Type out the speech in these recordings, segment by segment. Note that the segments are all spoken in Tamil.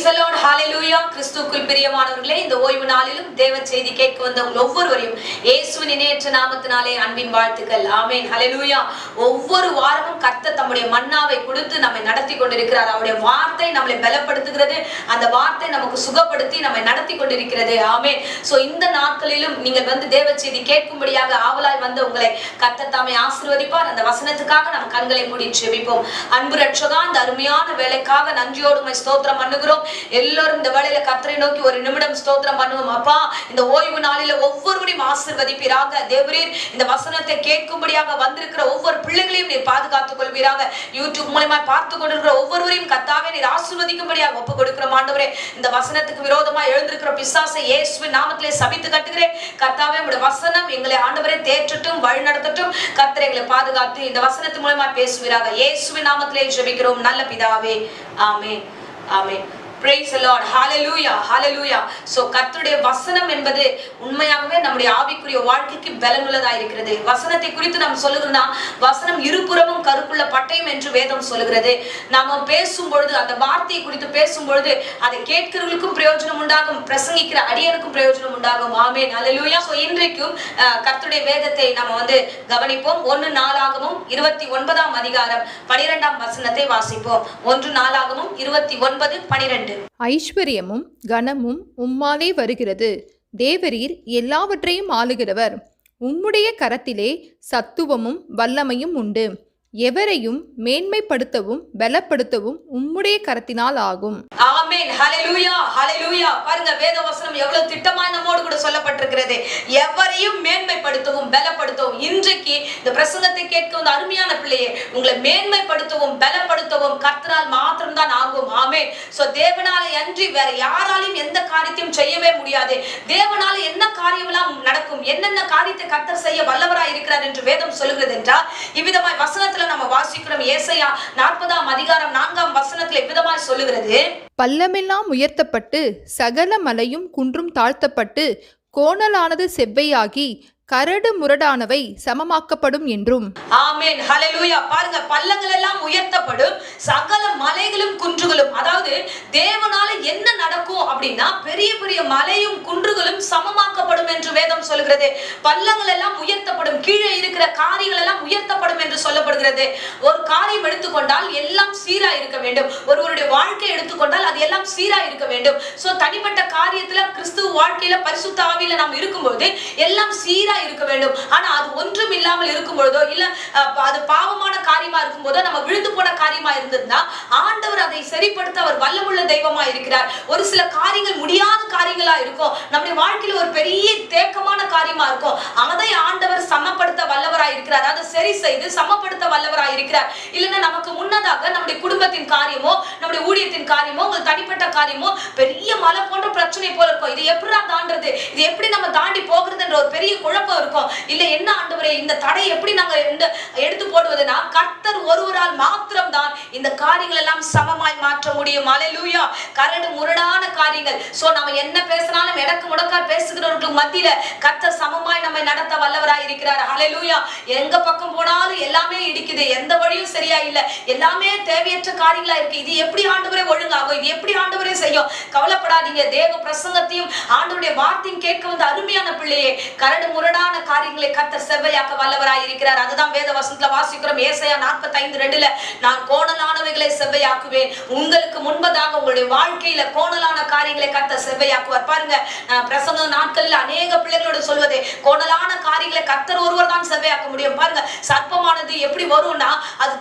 Praise the Lord. Hallelujah. கிறிஸ்துவுக்குள் பிரியமானவர்களே, இந்த ஓய்வு நாளிலும் தேவ செய்தி கேட்க வந்தவங்க ஒவ்வொருவரையும் இயேசுவின் இணையற்ற நாமத்தினாலே அன்பின் வாழ்த்துக்கள். ஆமென். ஹல்லேலூயா. ஒவ்வொரு வாரமும் கர்த்தர் தம்முடைய மன்னாவை கொடுத்து நம்மை நடத்தி கொண்டிருக்கிறார். அவருடைய வார்த்தை நம்மை பலப்படுத்துகிறது. அந்த வார்த்தை நமக்கு சுகப்படுத்தி நம்மை நடத்தி கொண்டிருக்கிறது. ஆமென். சோ இந்த நாட்களிலும் நீங்கள் வந்து தேவ செய்தி கேட்கும்படியாக ஆவலாய் வந்த உங்களை கர்த்தர் தாமே ஆசீர்வதிப்பார். அந்த வசனத்துக்காக நாம் கண்களை மூடி ஜெபிப்போம். அன்பு ரட்சகா, அந்த அருமையான வேலைக்காக நன்றியோடு உம்மை ஸ்தோத்திரம் பண்ணுகிறோம். எல்லாரும் இந்த வேளையில கர்த்தரை நோக்கி ஒரு நிமிடம் ஸ்தோத்திரம் பண்ணுவோம். அப்பா, இந்த ஓய்வு நாளில ஒவ்வொருவரையும் ஆசீர்வதிப்பீராக. தேவரீர், இந்த வசனத்தை கேட்கும்படியாக வந்திருக்கிற ஒவ்வொரு பிள்ளைகளையும் நீர் பாதுகாத்துக் கொள்வீராக. யூடியூப் மூலமா பார்த்து கொண்டிருக்கிற ஒவ்வொருவரையும் கர்த்தாவே நீர் ஆசீர்வதிக்கும்படியாக ஒப்பு கொடுக்கிறோம். ஆண்டவரே, இந்த வசனத்துக்கு விரோதமா எழுந்திருக்கிற பிசாசை இயேசுவின் நாமத்திலே சபித்து கட்டுகிறேன். கர்த்தாவே, உம்முடைய வசனம் எங்களை ஆண்டவரே தேற்றட்டும், வழி நடத்தட்டும். கர்த்தர் எங்களை பாதுகாத்து இந்த வசனத்து மூலமா பேசுவீராக. இயேசுவின் நாமத்திலே ஜெபிக்கிறோம் நல்ல பிதாவே. ஆமென். ஆமென். Praise the Lord. Hallelujah. Hallelujah. So கர்த்தருடைய வசனம் என்பது உண்மையாகவே நம்முடைய ஆவிக்குரிய வாழ்க்கைக்கு பலனுள்ளதா இருக்கிறது. வசனத்தை குறித்து நாம் சொல்லுகிறோம்னா, வசனம் இருபுறமும் கருப்புள்ள பட்டயம் என்று வேதம் சொல்லுகிறது. நாம பேசும் பொழுது, அந்த வார்த்தையை குறித்து பேசும் பொழுது, அதை கேட்கிறவர்களுக்கும் பிரயோஜனம் உண்டாகும், பிரசங்கிக்கிற அடியனுக்கும் பிரயோஜனம் உண்டாகும். ஆமென். ஹல்லேலூயா. சோ இன்றைக்கும் கர்த்தருடைய வேதத்தை நாம வந்து கவனிப்போம். 1 நாளாகமம் 29ஆம் அதிகாரம் 12ஆம் வசனத்தை வாசிப்போம். 1 நாளாகமம் 29:12. ஐஸ்வர்யமும் கனமும் உம்மாலே வருகிறது. தேவரீர் எல்லாவற்றையும் ஆளுகிறவர். உம்முடைய கரத்திலே சத்துவமும் வல்லமையும் உண்டு. எவரையும் மேன்மைப்படுத்தவும் பலப்படுத்தவும் உம்முடைய கரத்தினால் ஆகும். ஆமென். ஹல்லேலூயா. ஹல்லேலூயா. பாருங்க, வேத வசனம் எவ்வளவு திட்டமாய் நம்மோடு கூட சொல்லப்பட்டிருக்கிறது. எவரையும் மேன்மைப்படுத்தவும் பலப்படுத்தவும். இன்றைக்கு இந்த பிரசங்கத்தை கேட்க வந்த அருமையான பிள்ளையே, உங்களை மேன்மைப்படுத்தவும் பலப்படுத்தவும் கர்த்தரால் மாத்திரம் தான் ஆகும். ஆமென். சோ தேவனாலே அன்றி வேற யாராலையும் எந்த காரியத்தையும் செய்யவே முடியாது. தேவனால என்ன காரியம் எல்லாம் நடக்கும், என்னென்ன காரியத்தை கர்த்தர் செய்ய வல்லவராய் இருக்கிறார் என்று வேதம் சொல்லுகிறது என்றால், இவ்விதமாய் வசனத்துல நம்ம வாசிக்கிறோம். ஏசாயா 40ஆம் அதிகாரம் 4ஆம் வசனத்துல இவ்விதமாய் சொல்லுகிறது. பள்ளமெல்லாம் உயர்த்தப்பட்டு சகல மலையும் குன்றும் தாழ்த்தப்பட்டு கோணலானது செவ்வையாகி கரடு முரடானவை சமமாக்கப்படும் என்றும். ஆமென். ஹல்லேலூயா. பாருங்க, பள்ளங்கள் எல்லாம் உயர்த்தப்படும், சகல மலைகளும் குன்றுகளும். அதாவது தேவனால என்ன நடக்கும் அப்படின்னா, பெரிய பெரிய மலையும் குன்றுகளும் சமமாக்கப்படும் என்று வேதம் சொல்கிறது. பள்ளங்கள் எல்லாம் உயர்த்தப்படும், கீழே இருக்கிற காரியங்கள் எல்லாம் உயர்த்தப்படும் என்று சொல்லப்படுகிறது. ஒரு காரியம் எடுத்துக்கொண்டால் எல்லாம் சீரா இருக்க வேண்டும். ஒருவருடைய வாழ்க்கை எடுத்துக்கொண்டால் அது எல்லாம் சீரா இருக்க வேண்டும். சோ தனிப்பட்ட காரியத்துல, கிறிஸ்துவ வாழ்க்கையில, பரிசுத்த ஆவியில நாம் இருக்கும்போது எல்லாம் சீரா இருக்க வேண்டும். ஆனா அது ஒன்றும் இல்லாமல் இருக்கும் பொழுதோ, இல்ல அது பாவமான காரியமா இருக்கும் போதோ, நம்ம விழுந்து போன காரியமா இருந்ததுன்னா, ஆண்டவர் அதை சரிப்படுத்த அவர் வல்லமுள்ள தெய்வமா இருக்கிறார். ஒரு சில காரியங்கள் முடியாத காரியங்களா இருக்கும், நம்முடைய வாழ்க்கையில ஒரு பெரிய தேக்கமான காரியமா இருக்கும். அதை ஆண்டவர் சமப்படுத்த வல்லவராய் இருக்கிறார். அதை சரி செய்து சமப்படுத்த வல்லவராய் இருக்கிறார். இல்லைன்னா நமக்கு முன்னதாக நம்முடைய குடும்பத்தின் காரியமோ, நம்முடைய ஊழியத்தின் காரியமோ, உங்கள் தனிப்பட்ட காரியமோ பெரிய மலை போன்ற பிரச்சனை போல இருக்கும். இது எப்படி தாண்டது, இது எப்படி நம்ம தாண்டி போகிறது என்ற ஒரு பெரிய குழப்பம் இருக்கும். இல்ல என்ன ஆண்டவரே, இந்த தடை எப்படி நாங்க எடுத்து போடுவதுனா, கர்த்தர் ஒருவரால் மாத்திரம் தான் இந்த காரியங்கள் எல்லாம் சமமாய் மாற்ற முடியும். ஹல்லேலூயா. கரடு முரடான காரியங்கள், சோ நம்ம என்ன பேசினாலும் எடக்கு முடக்கா பேசுகிறவர்களுக்கு மத்தியில கர்த்தர் சமமாய் நம்மை நடத்த வல்லவராய் இருக்கிறார். ஹல்லேலூயா. எங்க பக்கம் போனாலும் எல்லாமே இடிக்குது, எந்த வழியும் சரியா இல்ல, எல்லாமே தேவையற்ற காரியங்களா இருக்கு. இது எப்படி ஆண்டவரே ஒழுங்காகும், இது எப்படி ஆண்டவரே செய்யும்? கவலைப்படாதீங்க. தேவ பிரசங்கத்தையும் ஆண்டவருடைய வார்த்தையும் கேட்க வந்த அருமையான பிள்ளையே, கரடு முரடான காரியங்களை கர்த்தர் செவ்வையாக்க வல்லவராய் இருக்கிறார். அதுதான் வேத வசனத்துல வாசிக்கிறோம். ஏசாயா 45:2, நான் கோணலானவைகளை செவ்வையாக்குவேன். உங்களுக்கு முன்பதாக உங்களுடைய வாழ்க்கையில கோணலான காரியங்களை கர்த்தர் செவ்வையாக்குவார். பாருங்க, பிரசங்க நாட்கள்ல அநேக பிள்ளைகளோட சொல்வது, கோணலான காரியங்களை கர்த்தர் ஒருவர் தான் செவ்வையாக்க முடியும். பாருங்க, சர்ப்பமானது எப்படி வரும்னா, அது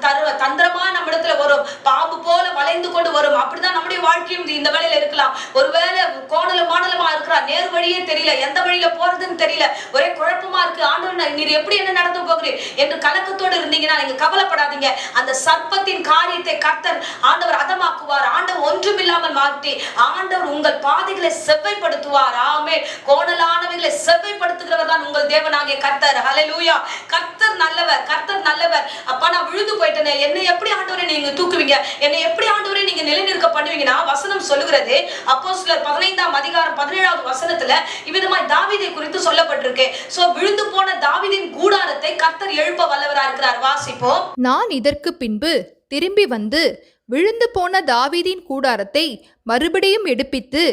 தந்திரமா நம்ம இடத்துல வரும், பாம்பு போல வளைந்து கொண்டு வரும். அப்படிதான் நம்முடைய வாழ்க்கையும் இந்த வேளையில இருக்கலாம். ஒருவேளை கோணலமானலமா இருக்கிறா, நேர் வழியே தெரியல, எந்த வழியில போறதுன்னு தெரியல, ஒரே குழப்பமா இருக்கு. ஆண்டவர், நீர் எப்படி என்ன நடந்து போகிறீர் என்று கலக்கத்தோடு இருந்தீங்கன்னா நீங்க கவலைப்படாதீங்க. அந்த சர்ப்பத்தின் காரியத்தை கர்த்தர் ஆண்டவர் அதமாக்குவார். ஆண்டவர் ஒன்றுமில்லாமல் மாற்றி ஆண்டவர் உங்கள் பாதைகளை செவ்வைப்படுத்துவார். ஆமென். கோணலானவைகளை செவ்வைப்படுத்துகிறவர் தான் உங்கள் தேவனாகிய கர்த்தர். ஹல்லேலூயா. கர்த்தர் நல்லவர், கர்த்தர் நல்லவர். அப்பா, நான் விழுந்து போயிட்டேனே, என்னை எப்படி ஆண்டவரே நீங்க தூக்குவீங்க, என்னை எப்படி ஆண்டவரே நீங்க நிலைநிற்க பண்ணுவீங்கன்னா, வசனம் சொல்லுகிறது. அப்போஸ்தலர் 15ஆம் அதிகாரம் 17ஆவது வசனத்துல இவ்விதமாய் தாவீதை குறித்து சொல்லப்பட்டிருக்கு. சோ விழுந்து போன தாவீதின் கூடாரத்தை கர்த்தர் எழுப்ப வல்லவராய் இருக்கிறார். வாசிப்போம். நான் இதற்கு பின்பு திரும்பி வந்து விழுந்து போன தாவீதின் கூடாரத்தை மறுபடியும் எடுப்பித்து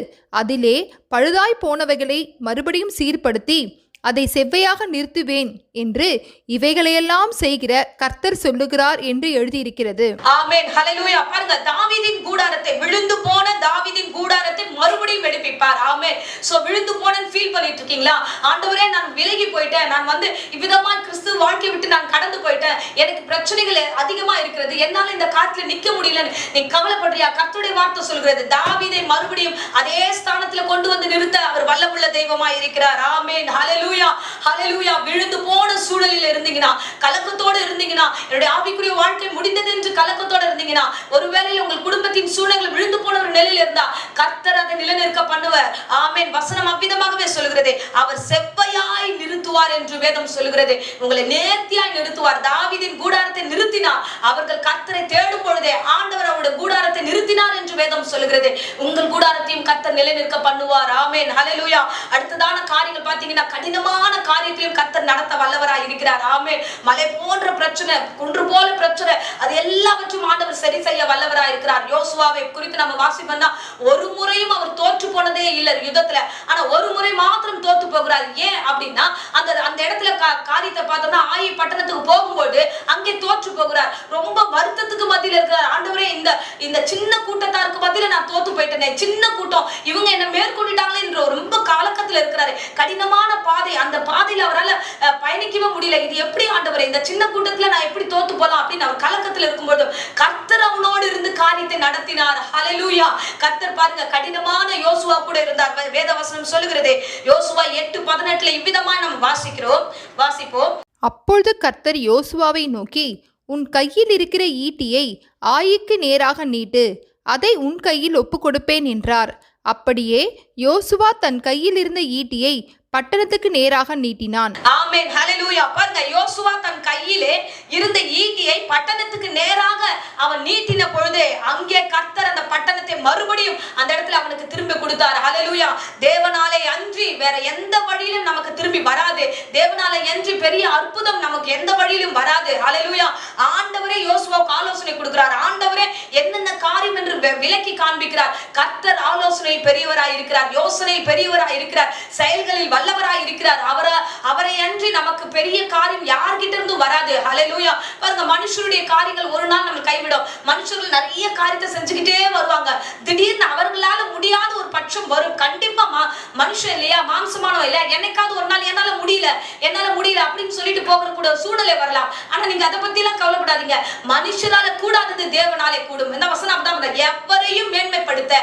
அதிலே பழுதாய் போனவைகளை மறுபடியும் சீர்படுத்தி அதை செவ்வையாக நிறுத்துவேன் என்று இவைகளையெல்லாம் செய்கிற கர்த்தர் சொல்லுகிறார் என்று எழுதியிருக்கிறது. ஆமென், ஹல்லேலூயா. பாருங்க, தாவீதின் கூடாரத்தை, விழுந்து போன தாவீதின் கூடாரத்தை மறுபடியும் எடுப்பிப்பார். ஆமென். சோ விழுந்து போனேன்னு ஃபீல் பண்ணிட்டு இருக்கீங்களா? ஆண்டவரே, நான் விலகி போயிட்டேன், நான் இவ்விதமா கிறிஸ்து வாழ்க்கை விட்டு நான் கடந்து போயிட்டேன், எனக்கு பிரச்சனைகள் அதிகமா இருக்கிறது, என்னால இந்த காத்துல நிக்க முடியலன்னு நீ கவலைப்படுறியா? கர்த்தருடைய வார்த்தை சொல்கிறது, தாவீதை மறுபடியும் அதே ஸ்தானத்துல கொண்டு வந்து நிறுத்த அவர் வல்லமுள்ள தெய்வமாய் இருக்கிறார். ஆமென், ஹல்லேலூயா, ஹல்லேலூயா. விழுந்து போன சூழலில் இருந்தீங்கன்னா, கலக்கத்தோடு இருந்தீங்கன்னா, என்னுடைய ஆவிக்குரிய வாழ்க்கை முடிந்தது என்று கலக்கத்தோடு இருந்தீங்கன்னா, ஒருவேளை உங்கள் குடும்பத்தின் சூழல்கள் விழுந்து போன ஒரு நிலையில் இருந்தா கர்த்தர் அதை நிலைநிற்க பண்ணுவார். ஆமென். வசனம் அவ்விதமாகவே சொல்கிறது, அவர் செவ்வையாய் நிறுத்துவார் என்று வேதம் சொல்கிறது. உங்களை நேர்த்தியாய் நிறுத்துவார். தாவீதின் கூடாரத்தை நிறுத்தினார். அவர்கள் கர்த்தரை தேடும் பொழுதே ஆண்டவர் அவருடைய கூடாரத்தை நிறுத்தினார் என்று வேதம் சொல்கிறது. உங்கள் கூடாரத்தையும் கர்த்தர் நிலைநிற்க பண்ணுவார். ஆமென், ஹல்லேலூயா. அடுத்ததான காரியங்கள் பாத்தீங்கன்னா, கடினமான காரியத்திலும் கர்த்தர் நடத்த வல்லவராய் இருக்கிறார். ஆமென். மலை போன்ற பிரச்சனை, குன்று போல பிரச்சனை, அது எல்லாவற்றையும் ஆண்டவர் சரி செய்ய வல்லவராய் இருக்கிறார். யோசுவாவை குறித்து நம்ம வாசிப்போம்னா, ஒரு முறையும் அவர் தோற்று போனதே இல்லை யுத்தத்துல. ஆனா ஒரு முறை மாத்திரம் தோத்து போகிறார். ஏன் அப்படின்னா, அந்த இடத்துல காரியத்தை பார்த்தோம்னா, ஆயி பட்டணத்துக்கு போகும்போது அங்கே தோற்று போகிறார். ரொம்ப வருத்தத்துக்கு மத்தியில இருக்கிறார். ஆண்டவரே, இந்த சின்ன கூட்டத்தாருக்கு மத்தியில நான் தோத்து போயிட்டேனே, சின்ன கூட்டம், இவங்க என்ன மேற்கொண்டுட்டாங்களே என்று ரொம்ப கலக்கத்துல இருக்கிறாரு. கடினமான பாதை, அந்த பாதையில அவரால் பயணிக்கவே முடியல. இது எப்படி ஆண்டவரே, இந்த சின்ன கூட்டத்துல நான் எப்படி தோத்து போலாம் அப்படின்னு அவர் கலக்கத்துல இருக்கும்போது கர்த்தர் அவனோடு இருந்து காரியத்தை நடத்தினார். ஹல்லேலூயா. கர்த்தர் பாருங்க, கடினமான யோசுவா கூட இருந்தார். வேதவசனம் சொல்லுகிறது, யோசுவா 8:18 இவ்விதமா நம்ம வாசிப்போம். அப்பொழுது கர்த்தர் யோசுவாவை நோக்கி, உன் கையில் இருக்கிற ஈட்டியை ஆயிக்கு நேராக நீட்டு, அதை உன் கையில் ஒப்புக் கொடுப்பேன் என்றார். அப்படியே யோசுவா தன் கையில் இருந்த ஈட்டியை பட்டணத்துக்கு நேராக நீட்டினான். ஆமென், ஹல்லேலூயா. பாருங்க, யோசுவா தன் கையிலே இருந்த ஈட்டியை பட்டணத்துக்கு நேராக அவன் நீட்டின பொழுது அங்கே கர்த்தர் அந்த பட்டணத்தை மறுபடியும் அந்த இடத்துல அவனுக்கு திரும்பி கொடுத்தார். ஹல்லேலூயா. தேவனாலே அன்றி வேற எந்த வழியிலும் நமக்கு திரும்பி வராது. தேவனாலே அன்றி பெரிய அற்புதம் நமக்கு எந்த வழியிலும் வராது. ஹல்லேலூயா. ஆண்டவரே யோசுவாவுக்கு ஆலோசனை கொடுக்கிறார். ஆண்டவரே என்னென்ன காரியம் என்று விளக்கி காண்பிக்கிறார். கர்த்தர் ஆலோசனை பெரியவராய் இருக்கிறார், யோசனை பெரியவராய் இருக்கிறார், செயல்களில் வல்லவராய் இருக்கிறார். அவரை அன்றி நமக்கு பெரிய காரியம் யார்கிட்ட இருந்தும் வராது. ஹல்லேலூயா. பாருங்க, மனுஷருடைய காரியங்கள் ஒரு நாள் நம்ம கைவிடும். மனுஷர்கள் நிறைய காரியத்தை செஞ்சுக்கிட்டே வருவாங்க. திடீர்னு அவர்களால முடியாத ஒரு பட்சம் வரும். கண்டிப்பா மனுஷன் இல்லையா, மாம்சமானவன் இல்லையா, என்னைக்காவது ஒரு நாள் என்னால முடியல அப்படின்னு சொல்லிட்டு போகிற கூட சூழ்நிலை வரலாம். ஆனா நீங்க அதை பத்தி எல்லாம் கவலைப்படாதீங்க. மனுஷரால கூடாதது தேவனாலே கூடும். இந்த வசனம் தான், எவரையும் மேன்மைப்படுத்த,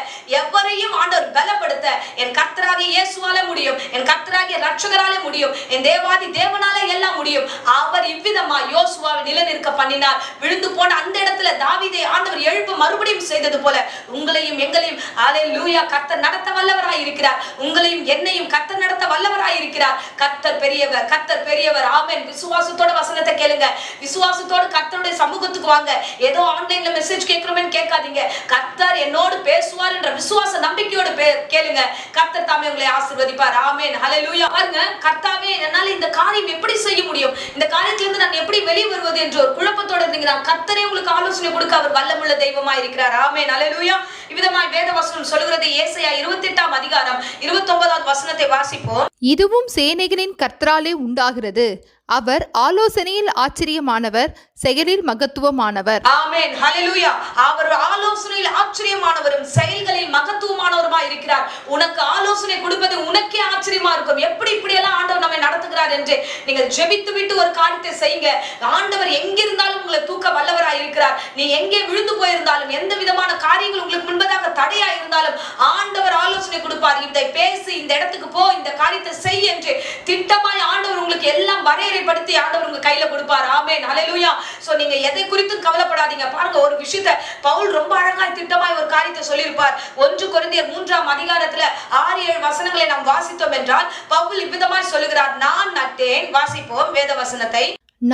எவரையும் ஆண்டவர் பலப்படுத்த என் கர்த்தராகிய இயேசுவால முடியும், என் கர்த்தராகிய ரட்சகராலே முடியும், என் தேவாதி தேவனாலே எல்லாம் முடியும். அவர் இவ்விதமா யோசுவாவை நிலைநிற்க பண்ணினார். விழுந்து போன அந்த இடத்துல தாவீதை ஆண்டவர் எழுப்ப மறுபடியும் செய்தது போல உங்களையும் எங்களையும் ஹல்லேலூயா கர்த்தர் நடத்த வல்லவராய் இருக்கிறார். உங்களையும் என்னையும் கர்த்தர் நடத்த வல்லவராய் இருக்கிறார். கர்த்தர் பெரியவர், கர்த்தர் பெரியவர். ஆமென். விசுவாசத்தோட வசனத்தை கேளுங்க. விசுவாசத்தோட கர்த்தருடைய சமூகத்துக்கு வாங்க. ஏதோ ஆன்லைன்ல மெசேஜ் கேட்கிறோம்னு கேட்காதீங்க. கர்த்தர் என்னோடு பேசுவார் என்ற விசுவாச நம்பிக்கையோடு கேளுங்க. கர்த்தர் தாமே உங்களை ஆசீர்வதிப்பார். ஆமென், ஹல்லேலூயா. பாருங்க, கர்த்தாவே, என்னால இந்த காரியம் எப்படி செய்ய முடியும், இந்த காரியத்திலிருந்து நான் எப்படி வெளியே வருவது என்ற ஒரு குழப்பத்தோட இருந்தீங்கன்னா கர்த்தரே உங்களுக்கு ஆலோசனை கொடுக்க அவர் வல்லமுள்ள தெய்வமாய் இருக்கிறார். ஆமென், ஹல்லேலூயா. இவ்விதமாய் வேதவசனம் சொல்கிறது. ஏசாயா 28:29 வசனத்தை வாசிப்போம். இதுவும் சேனைகளின் கர்த்தராலே உண்டாகிறது. அவர் ஆலோசனையில் ஆச்சரியமானவர், செயலில் மகத்துவமானவர். ஆமென், ஹல்லேலூயா. அவர் ஆலோசனையில் ஆச்சரியமானவரும் செயல்களில் மகத்துவமானவருமாய் இருக்கிறார். உனக்கு ஆலோசனை கொடுப்பது உனக்கே ஆச்சரியமா இருக்கும். எப்படி இப்படியெல்லாம் ஆண்டவர் நம்மை நடத்துகிறார் என்று நீங்கள் ஜெபித்து விட்டு ஒரு காரியத்தை செய்யுங்க. ஆண்டவர் எங்கிருந்தாலும் உங்களை தூக்க வல்லவராய் இருக்கிறார். நீ எங்கே விழுந்து போயிருந்தாலும், எந்த விதமான காரியங்கள் உங்களுக்கு முன்பதாக தடையா இருந்தாலும் ஆண்டவர் ஆலோசனை கொடுப்பார். இதை பேசி, இந்த இடத்துக்கு போ, இந்த காரியத்தை செய் என்று திட்டமாய் ஆண்டவர் உங்களுக்கு எல்லாம் வரையறைப்படுத்தி ஆண்டவர் உங்க கையில கொடுப்பார். ஆமென், ஹல்லேலூயா. சோ நீங்க எதை குறித்து கவலைப்படாதீங்க. பாருங்க, ஒரு விஷயத்தை பவுல் ரொம்ப அழகாய் திட்டமாய் ஒரு காரியத்தை சொல்லியிருப்பார். 1 கொரிந்தியர் 3:6 6-7 வசனங்களை நாம் வாசித்தோம் என்றால் பவுல் இவ்விதமாய் சொல்லுகிறார். நான் நட்டேன், வாசிப்போம் வேத வசனத்தை.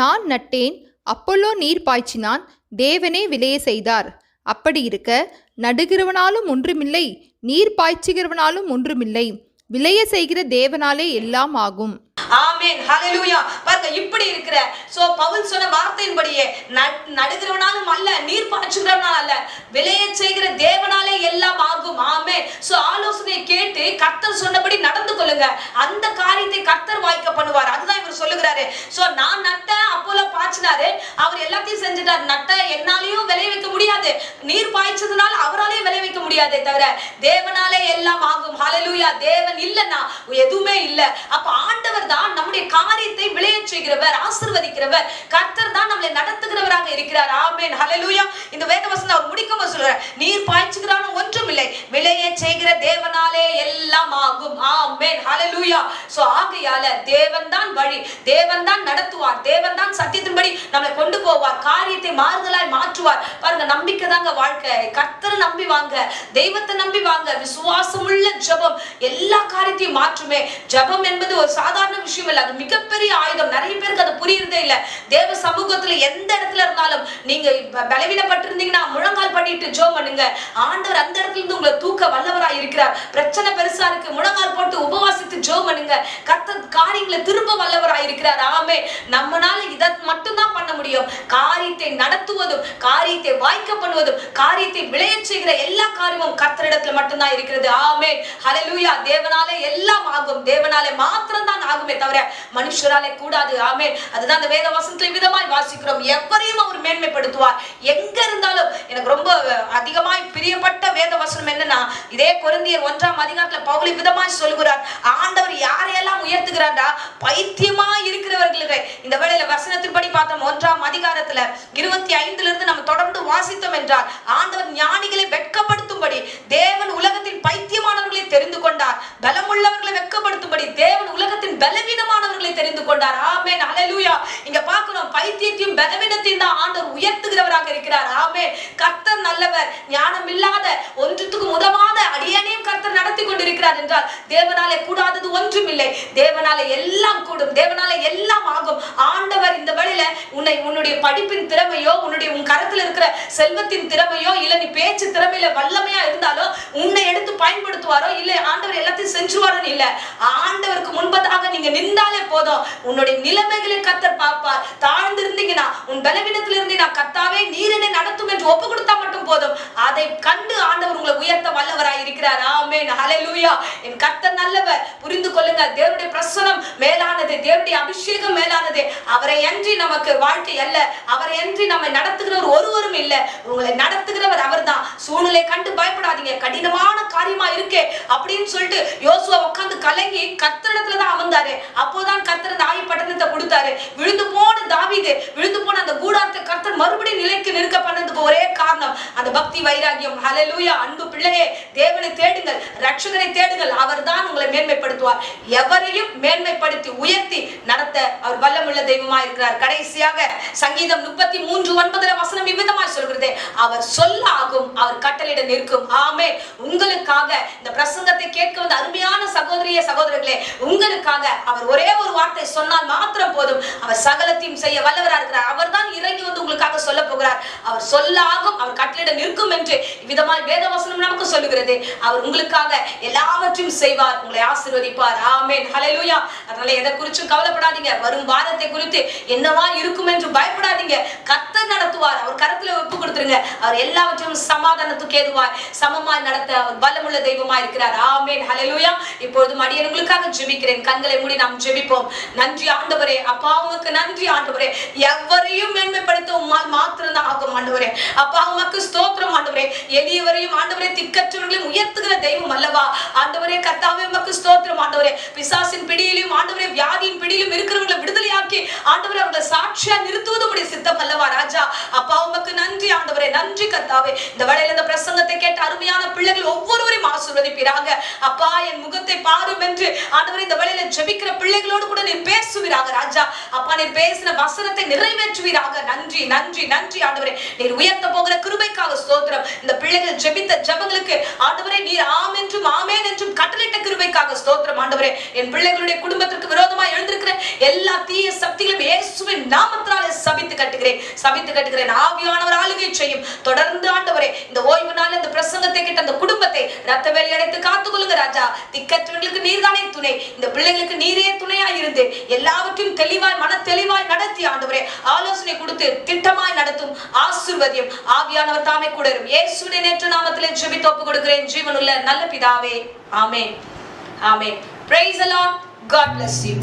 நான் நட்டேன், அப்பொல்லோ நீர் பாய்ச்சினான், தேவனே விளைய செய்தார். அப்படி இருக்க நடுகிறவனாலும் ஒன்றுமில்லை, நீர் பாய்ச்சுகிறவனாலும் ஒன்றுமில்லை, விளைய செய்கிற தேவனாலே எல்லாம் ஆகும். ஆமென், ஹல்லேலூயா. பாருங்க, இப்படி இருக்கிற சோ பவுல் சொன்ன வார்த்தையின்படியே நடுகிறவனாலும் அல்ல, நீர் பாய்ச்சுகிறவனாலும் அல்ல, விளைய செய்கிற தேவனாலே எல்லாம் ஆகும். ஆமென். சோ ஆலோசனை கேட்டு கர்த்தர் சொன்னபடி நடந்து கொள்ளுங்க. அந்த காரியத்தை கர்த்தர் வாய்க்க பண்ணுவார். அதுதான் இவர் சொல்லுகிறாரு. சோ நான் நட்ட, அப்போலோ பாய்ச்சினாரு, அவர் எல்லாத்தையும் செஞ்சுட்டார். நட்ட என்னாலையும் விளைய வைக்க முடியாது, நீர் பாய்ச்சதுனால அவராலே விளைய வைக்க முடியாதே தவிர தேவனாலே எல்லாம் ஆகும். ஹல்லேலூயா. தேவன் இல்லைன்னா எதுவுமே இல்ல. அப்ப ஆண்டவர் தான் நம்முடைய காரியத்தை விளைய செய்கிறவர், ஆசீர்வதிக்கிறவர். கர்த்தர் தான் நம்மளை நடத்துகிறவராக இருக்கிறார். ஆமென். ஹல்லேலூயா. இந்த வேத வசனம் அவர் முடிக்கும்போது சொல்றார், நீர் பாய்ச்சுகிறான் ஒன்றும் இல்லை, விளைய செய்கிற தேவனாலே எல்லாம் ஆகும். ஆமென். ஹல்லேலூயா. சோ ஆகையால தேவன் தான் வழி, தேவன் தான் நடத்துவார், தேவன் தான் சத்தியத்தின்படி நம்மளை கொண்டு போவார், காரியத்தை மாறுதலாய் மாற்றுவார். பாருங்க, நம்பிக்கை தாங்க வாழ்க்கை. கர்த்தரை நம்பி வாங்க, தெய்வத்தை நம்பி வாங்க. விசுவாசமுள்ள ஜெபம் எல்லா காரியத்தையும் மாற்றுமே. ஜெபம் என்பது ஒரு சாதாரண விஷயம் இல்ல, அது மிகப்பெரிய ஆயுதம். நிறைய பேருக்கு அது புரியறதே இல்ல. தேவ சமூகத்துல எந்த இடத்துல இருந்தாலும் நீங்க பலவீனப்பட்டிருந்தீங்கன்னா முழங்கால் பண்ணிட்டு ஜெபம் பண்ணுங்க. ஆண்டவர் அந்த இடத்துல இருந்து உங்களை தூக்க வல்லவராய் இருக்கிறார். பிரச்சனை பெருசா இருக்கு, முழங்கால் போட்டு உபவாசித்து ஜெபம் பண்ணுங்க. கர்த்தர் காரியங்களை திரும்ப வல்லவராய் இருக்கிறார். ஆமே. நம்மனால இதை மட்டும் தான் பண்ண முடியும். காரியத்தை நடத்துவதும், காரியத்தை வாய்க்க பண்ணுவதும், காரியத்தை விளைய செய்கிற எல்லா காரியமும் கர்த்தரிடத்துல மட்டும்தான் இருக்கிறது. ஆமே. ஹல்லேலூயா. தேவனாலே எல்லாம் ஆகும், தேவனாலே மாத்திரம் தான் ஆகுமே தவிர மனுஷராலே கூடாது. ஆமே. அதுதான் அந்த வேத வசனத்துல விதமாய் வாசிக்கிறோம். எவரையும் அவர் மேன்மைப்படுத்துவார். எங்க இருந்தாலும் எனக்கு ரொம்ப அதிகமாய் பிரியப்பட்ட வேத வசனம் என்னன்னா, இதே கொரிந்தியர் 1ஆம் அதிகாரத்துல பவுல் விதமாய் சொல்லுகிறார், ஆண்டவர் யாரையெல்லாம் உயர்த்துகிறாரா, பைத்தியமா இருக்கிறவர்களுக்கு. இந்த வேளையில வசனத்தின்படி பார்த்தோம், 1ஆம் அதிகாரத்துல 25 இருந்து நம்ம தொடர்ந்து வாசித்தோம் என்றால், ஆண்டவர் ஞானிகளை வெட்கப்படுத்தும்படி தேவன் உலகத்தின் பைத்தியமானவர்களை தெரிந்து கொண்டார், பலமுள்ளவர்களை வெட்கப்படுத்தும்படி தேவன் உலகத்தின் பலவீனமானவர்களை தெரிந்து கொண்டார். ஆமென். ஹல்லேலூயா. இங்க பார்க்கிறோம், பைத்தியத்தையும் பலவீனத்தையும் தான் ஆண்டவர் உயர்த்துகிறவராக இருக்கிறார். ஆமென். கர்த்தர் நல்லவர். ஞானம் இல்லாத, ஒன்றுத்துக்கும் உதவாத அடியேனையும் கர்த்தர் நடத்தி கொண்டிருக்கிறார் என்றால் தேவனாலே கூடாதது ஒன்றும் இல்லை. தேவனாலே எல்லாம் கூடும், தேவனாலே எல்லாம் ஆகும். ஆண்டவர் இந்த வேளையில உன்னுடைய படிப்பின் திறமையோ, உன் கரத்துல இருக்கிற செல்வத்தின் திறமையோ, இல்ல நீ பேச்சு திறமையில வல்லமையா இருந்தாலோ உன்னை எடுத்து பயன்படுத்துவாரோ, இல்ல ஆண்டவர் எல்லாத்தையும் செஞ்சுவாரோன்னு இல்ல. ஆண்டவருக்கு முன்பதாக நீங்க நின்றாலே போதும், உன்னுடைய நிலைமைகளை கர்த்தர் பார்ப்பார். தாழ்ந்து இருந்தீங்கன்னா, உன் பலவீனத்துல இருந்தீங்கன்னா, கர்த்தாவே நீர் என்னை நடத்தும் என்று ஒப்பு கொடுத்தா மட்டும் போதும். அதை கண்டு ஆண்டவர் உங்களை உயர்த்த வல்லவராய் இருக்கிறார். ஆமென். ஹல்லேலூயா. என் கர்த்தர் நல்லவர். புரிந்து கொள்ளுங்க, தேவனுடைய பிரசன்னம் மேலானது, தேவனுடைய அபிஷேகம் மேலானது. அவரை அன்றி நமக்கு வாழ்க்கை அல்ல, அவரை அன்றி நம்மை நடத்துகிறவர் ஒருவரும் இல்ல. உங்களை நடத்துகிறவர் அவர்தான். சூழ்நிலை கண்டு பயப்படாதீங்க, கடினமான காரியமா இருக்கே அப்படின்னு சொல்லிட்டு யோசுவா உட்கார்ந்து கலங்கி கர்த்தரிடத்துல தான் அமர்ந்தாரு. அப்போதான் கர்த்தர் அந்த ஆயி பட்டணத்தை கொடுத்தாரு. விழுந்து போன தாவீது, விழுந்து போன அந்த கூடாரத்தை கர்த்தர் மறுபடியும் நிலைக்கு நிற்க பண்ணதுக்கு ஒரே காரணம் அந்த பக்தி வைராகியம். ஹல்லேலூயா. அன்பு பிள்ளையே, தேவனை தேடுங்கள், ரட்சகரை தேடுங்கள். அவர்தான் உங்களை மேன்மைப்படுத்துவார். எவரையும் மேன்மைப்படுத்தி உயர்த்தி நடத்த அவர் வல்லமுள்ள தெய்வமா இருக்கிறார். கடைசியாக சங்கீதம் 33:9 வசனம் இவ்விதமாய் சொல்கிறது, அவர் சொல்லாகும், அவர் கட்டளையிட நிற்கும். ஆமென். உங்களுக்காக இந்த பிரசங்கத்தை கேட்க வந்த அருமையான சகோதரிய சகோதரர்களே, உங்களுக்காக அவர் ஒரே ஒரு வார்த்தை சொன்னால் மாத்திரம் போதும், அவர் சகலத்தையும் செய்ய வல்லவராக இருக்கிறார். அவர் தான் இறங்கி வந்து உங்களுக்காக சொல்ல போகிறார். அவர் சொல்லாகும், அவர் கட்டளையிட நிற்கும் என்று விதமாய் வேத வசனம் நமக்கு சொல்லுகிறது. அவர் உங்களுக்காக எல்லாவற்றையும் செய்வார், உங்களை ஆசீர்வதிப்பார். ஆமென். ஹல்லேலூயா. அதனால எதை குறிச்சும் கவலைப்படாதீங்க. வரும் வாரத்தை குறித்து என்னவா இருக்கும் என்று பயப்படாதீங்க. கர்த்தர் நடத்துவார். அவர் கரத்துல ஒப்பு கொடுத்துருங்க. அவர் எல்லாவற்றையும் சமாதானத்துக்கு ஏதுவாய் சமமாய் நடத்த அவர் பலமுள்ள தெய்வமா இருக்கிறார். ஆமென். ஹல்லேலூயா. இப்பொழுது அடியேன் உங்களுக்காக ஜெபிக்கிறேன். கண்களை மூடி நாம் ஜெபிப்போம். நன்றி ஆண்டவரே. அப்பா உமக்கு நன்றி ஆண்டவரே. எவரையும் மேன்மைப்படுத்த உம்மால் மாத்திரம் தான் ஆகும் ஆண்டவரே. அப்பா உமக்கு ஸ்தோத்திரம் ஆண்டவரே. எளியவரையும் ஆண்டவரே திக்கற்றவர்களையும் உயர்த்துகிற தெய்வம் அல்லவா ஆண்டவரே. கர்த்தாவே உமக்கு ஸ்தோத்திரம் ஆண்டவரே. பிசாசின் பிடியிலும் ஆண்டவரே, வியாதியின் பிடியிலும் இருக்கிறவங்களை விடுதலையாக்கி ஆண்டவரே அவர்களை சாட்சியா நிறுத்துவது உம்முடைய சித்தம் அல்லவா ராஜா. அப்பா உமக்கு நன்றி ஆண்டவரே. நன்றி கர்த்தாவே. இந்த வேளையில இந்த பிரசங்கத்தை கேட்ட அருமையான பிள்ளைகள் ஒவ்வொருவரையும் ஆசீர்வதிப்பீராக. அப்பா என் முகத்தை பாரும் என்று ஆண்டவரே இந்த வேளையில ஜெபிக்கிற பிள்ளைகளோடு கூட நீர் பேசுவீராக ராஜா. அப்பா நீர் பேசின வசனத்தை நிறைவேற்றுவீராக. நன்றி நன்றி நன்றி ஆண்டவரே. நீர் உயர்த்த போகிற கிருபைக்காக ஸ்தோத்திரம். இந்த பிள்ளைகள் ஜெபித்த ஜெபங்களுக்கு ஆண்டவரே நீர் ஆம் என்றும் ஆமென் என்றும் கட்டளையிட்ட கிருபைக்காக ஸ்தோத்திரம் ஆண்டவரே. என் பிள்ளைகளுடைய குடும்பத்திற்கு விரோதமாய் எழுந்திருக்கிற எல்லா தீய சக்திகளும் இயேசுவின் நாமத்தினாலே சபித்து கட்டுகிறேன். ஆவியானவர் ஆளுகை செய்யும். தொடர்ந்து ஆண்டவரே இந்த ஓய்வு நாள் இந்த பிரசங்கத்தை கேட்ட அந்த குடும்பத்தை ரத்த வேலி அடைத்து காத்துக்கொள்ளுங்க ராஜா. திக்கற்றவர்களுக்கு நீர்தானே துணை. இந்த பிள்ளைகளுக்கு நீரே துணையா இருந்து எல்லாவற்றையும் தெளிவாய் மன தெளிவாய் நடத்தி நடத்தி ஆண்டவரே ஆலோசனை கொடுத்து திட்டமாய் நடத்தும் ஆசீர்வாதம் ஆவியானவர் தாமே கூட இருக்கும். இயேசுவின் நேற்று நாமத்திலே ஜெபித்து ஒப்பு கொடுக்கிறேன் ஜீவனுள்ள நல்ல பிதாவே. ஆமென். ஆமென். Praise the Lord. God bless you.